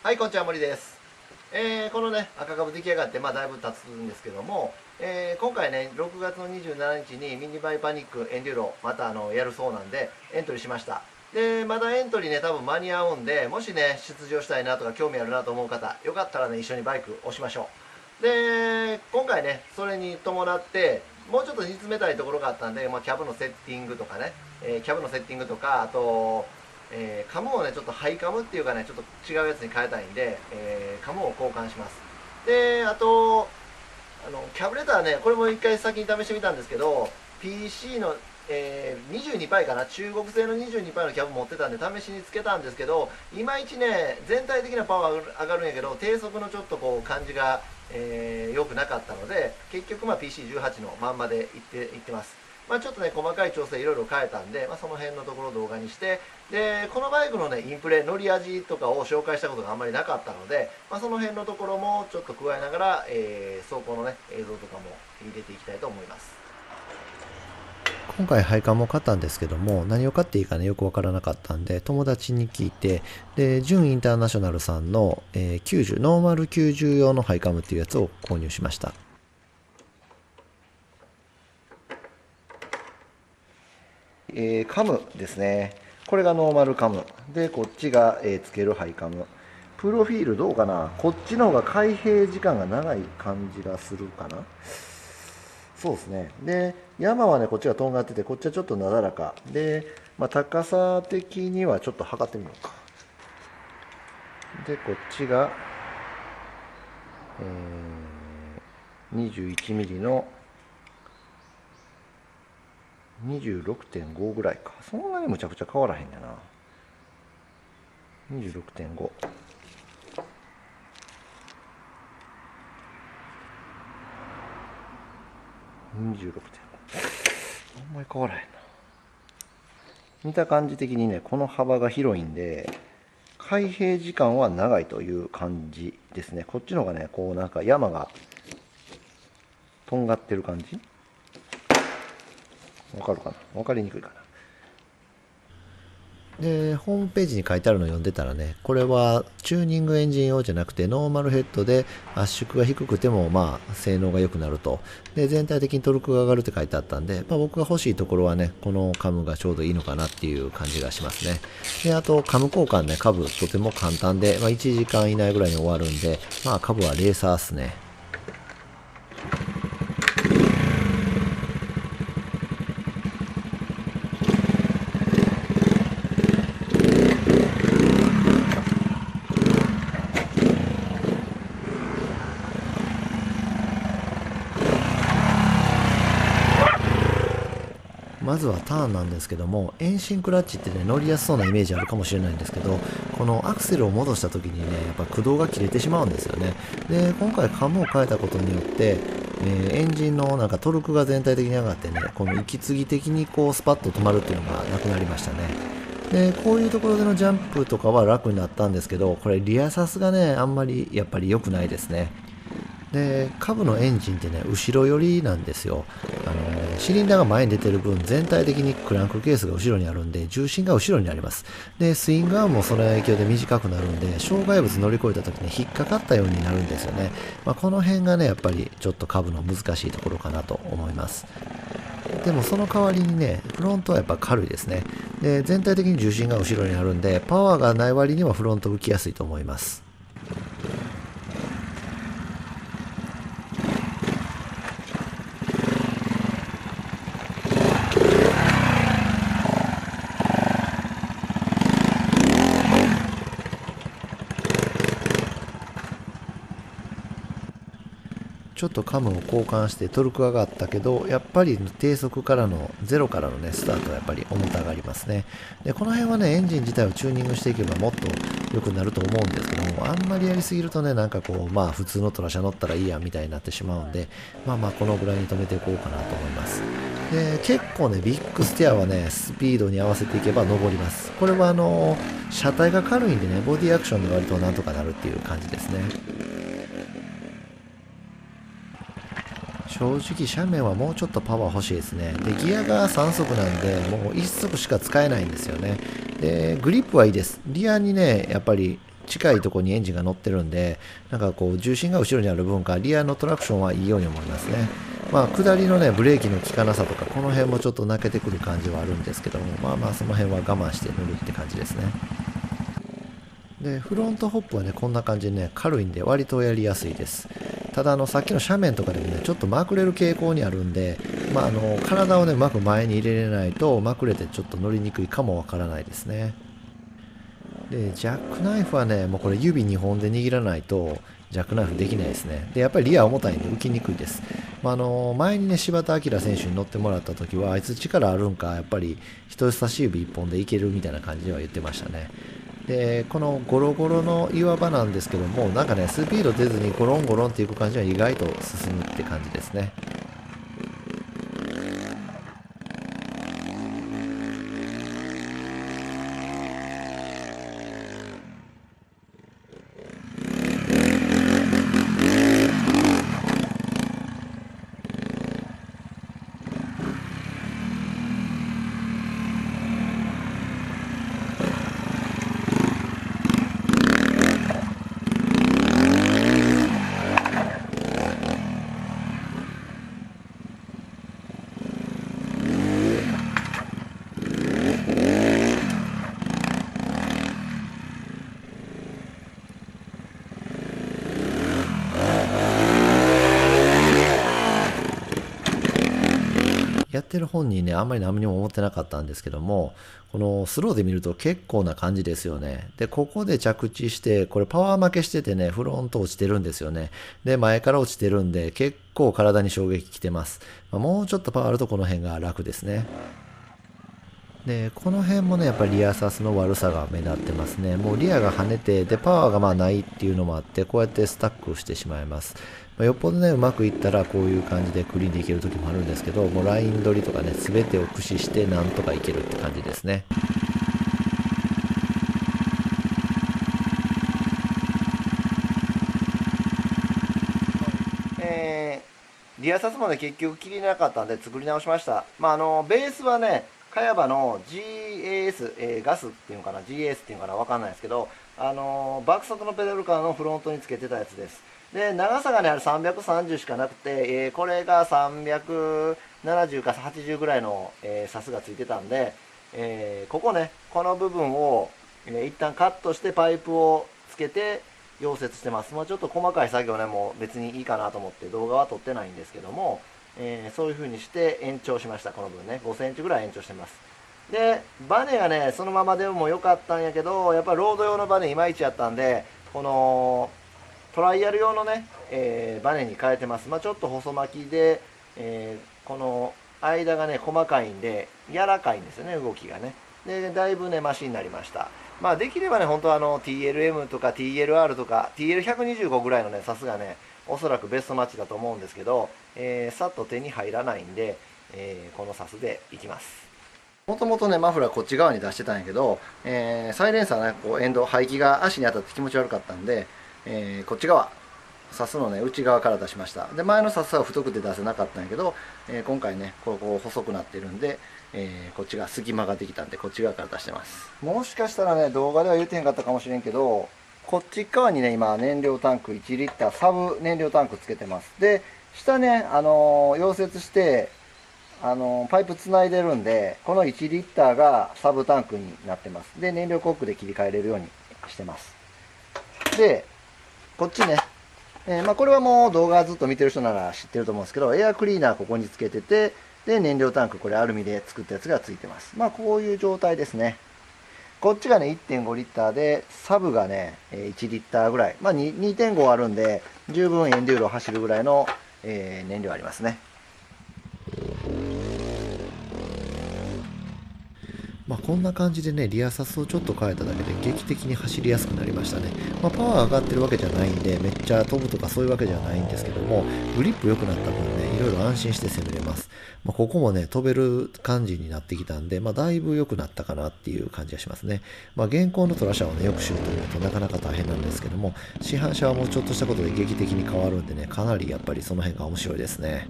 はい、こんにちは、森です。このね、赤株出来上がって、だいぶ経つんですけども、今回ね、6月の27日にミニバイパニックエンデュロ、またやるそうなんで、エントリーしました。で、まだエントリーね、多分間に合うんで、もしね、出場したいなとか興味あるなと思う方、よかったらね、一緒にバイク押しましょう。で、今回ね、それに伴って、もうちょっと煮詰めたいところがあったんで、キャブのセッティングとかね、キャブのセッティングとか、あと、カムをね、ちょっとハイカムっていうかね、ちょっと違うやつに変えたいんで、カムを交換します。で、あと、キャブレターね、これも一回先に試してみたんですけど、PC の、22パイかな、中国製の22パイのキャブ持ってたんで、試しにつけたんですけど、いまいちね、全体的なパワー上がるんやけど、低速のちょっとこう感じが、良くなかったので、結局PC18 のまんまでいってます。ちょっとね、細かい調整いろいろ変えたんで、その辺のところを動画にして、で、このバイクのね、インプレ、乗り味とかを紹介したことがあんまりなかったので、その辺のところもちょっと加えながら、走行のね、映像とかも入れていきたいと思います。今回配管も買ったんですけども、何を買っていいかね、よくわからなかったんで、友達に聞いて、で、純インターナショナルさんの、90、ノーマル90用のハイカムっていうやつを購入しました。カムですね。これがノーマルカム。で、こっちが、つけるハイカム。プロフィールどうかな、こっちの方が開閉時間が長い感じがするかな。そうですね。で、山はね、こっちがとんがってて、こっちはちょっとなだらか。で、高さ的にはちょっと測ってみようか。で、こっちが、21ミリの26.5ぐらいか。そんなにむちゃくちゃ変わらへんやな。26.5。26.5。あんまり変わらへんな。見た感じ的にね、この幅が広いんで、開閉時間は長いという感じですね。こっちの方がね、こうなんか山がとんがってる感じ。わかるかな、わかりにくいかな。で、ホームページに書いてあるのを読んでたらね、これはチューニングエンジン用じゃなくてノーマルヘッドで圧縮が低くても性能が良くなると。で、全体的にトルクが上がるって書いてあったんで、僕が欲しいところはね、このカムがちょうどいいのかなっていう感じがしますね。で、あとカム交換ね、株とても簡単で、1時間以内ぐらいに終わるんで、株はレーサーっすね。まずはターンなんですけども、遠心クラッチってね、乗りやすそうなイメージあるかもしれないんですけど、このアクセルを戻した時にね、やっぱ駆動が切れてしまうんですよね。で、今回カムを変えたことによって、エンジンのなんかトルクが全体的に上がってね、この息継ぎ的にこうスパッと止まるっていうのがなくなりましたね。で、こういうところでのジャンプとかは楽になったんですけど、これリアサスがね、あんまりやっぱり良くないですね。で、カブのエンジンってね、後ろ寄りなんですよ。シリンダーが前に出てる分、全体的にクランクケースが後ろにあるんで、重心が後ろにあります。で、スイングアームもその影響で短くなるんで、障害物乗り越えた時に引っかかったようになるんですよね。この辺がね、やっぱりちょっとカブの難しいところかなと思います。でもその代わりにね、フロントはやっぱ軽いですね。で、全体的に重心が後ろにあるんで、パワーがない割にはフロント浮きやすいと思います。ちょっとカムを交換してトルク上がったけど、やっぱり低速からのゼロからのね、スタートはやっぱり重たがりますね。で、この辺はね、エンジン自体をチューニングしていけばもっと良くなると思うんですけども、あんまりやりすぎるとね、なんかこう、普通のトラ車乗ったらいいやみたいになってしまうんで、このぐらいに止めていこうかなと思います。で、結構ね、ビッグステアはね、スピードに合わせていけば登ります。これは車体が軽いんでね、ボディアクションで割となんとかなるっていう感じですね。正直斜面はもうちょっとパワー欲しいですね。で、ギアが3速なんで、もう1速しか使えないんですよね。で、グリップはいいです。リアにね、やっぱり近いところにエンジンが乗ってるんで、なんかこう重心が後ろにある分かリアのトラクションはいいように思いますね。まあ下りのねブレーキの効かなさとかこの辺もちょっと泣けてくる感じはあるんですけども、まあまあその辺は我慢して乗るって感じですね。でフロントホップはねこんな感じでね軽いんで割とやりやすいです。たださっきの斜面とかでもねちょっとまくれる傾向にあるんで、まあ、体をねうまく前に入れれないとまくれてちょっと乗りにくいかもわからないですね。でジャックナイフはねもうこれ指2本で握らないとジャックナイフできないですね。でやっぱりリア重たいんで浮きにくいです。まあ、前にね柴田明選手に乗ってもらった時はあいつ力あるんかやっぱり人差し指1本でいけるみたいな感じでは言ってましたね。でこのゴロゴロの岩場なんですけどもなんかねスピード出ずにゴロンゴロンっていく感じは意外と進むって感じですね。やってる本人ね、あんまり何にも思ってなかったんですけども、このスローで見ると結構な感じですよね。で、ここで着地して、これパワー負けしててね、フロント落ちてるんですよね。で、前から落ちてるんで、結構体に衝撃きてます。もうちょっとパワーあるとこの辺が楽ですね。で、この辺もね、やっぱりリアサスの悪さが目立ってますね。もうリアが跳ねて、で、パワーがまあないっていうのもあって、こうやってスタックしてしまいます。よっぽどね、うまくいったらこういう感じでクリーンでいける時もあるんですけど、もうライン取りとかね、全てを駆使してなんとかいけるって感じですね。リアサスもね結局切れなかったんで作り直しました。ベースはね茅場の GAS、ガスっていうのかな GAS っていうのかなわかんないですけど、爆速のペダルカーのフロントにつけてたやつです。で長さがねあれ330しかなくて、これが370か80ぐらいの、サスがついてたんで、ここねこの部分を、一旦カットしてパイプをつけて溶接してます。ちょっと細かい作業ねもう別にいいかなと思って動画は撮ってないんですけども、そういう風にして延長しました。この分ね5センチぐらい延長してます。でバネがねそのままでも良かったんやけど、やっぱりロード用のバネいまいちやったんで、このトライアル用のね、バネに変えてます。ちょっと細巻きで、この間がね細かいんで柔らかいんですよね動きがね。でだいぶねマシになりました。できればね本当はTLM とか TLR とか TL125 ぐらいのねさすがねおそらくベストマッチだと思うんですけど、さっと手に入らないんで、このサスでいきます。もともとねマフラーこっち側に出してたんやけど、サイレンサーねこうエンド排気が足に当たって気持ち悪かったんで、こっち側サスのね内側から出しました。で前のサスは太くて出せなかったんやけど、今回ねこう細くなってるんで、こっちが隙間ができたんでこっち側から出してます。もしかしたらね動画では言うてへんかったかもしれんけど、こっち側にね今燃料タンク1リッターサブ燃料タンクつけてます。で下ね溶接してパイプつないでるんで、この1リッターがサブタンクになってます。で燃料コックで切り替えれるようにしてます。でこっちね、これはもう動画ずっと見てる人なら知ってると思うんですけど、エアクリーナーここにつけてて、で燃料タンクこれアルミで作ったやつがついてます。こういう状態ですね。こっちがね 1.5 リッターでサブがね1リッターぐらい、2.5 あるんで十分エンデューロ走るぐらいの、燃料ありますね。こんな感じでね、リアサスをちょっと変えただけで劇的に走りやすくなりましたね。パワー上がってるわけじゃないんで、めっちゃ飛ぶとかそういうわけじゃないんですけども、グリップ良くなった分ね、いろいろ安心して攻めれます。ここもね、飛べる感じになってきたんで、だいぶ良くなったかなっていう感じがしますね。現行のトラシャをね、よくしようと思うとなかなか大変なんですけども、市販車はもうちょっとしたことで劇的に変わるんでね、かなりやっぱりその辺が面白いですね。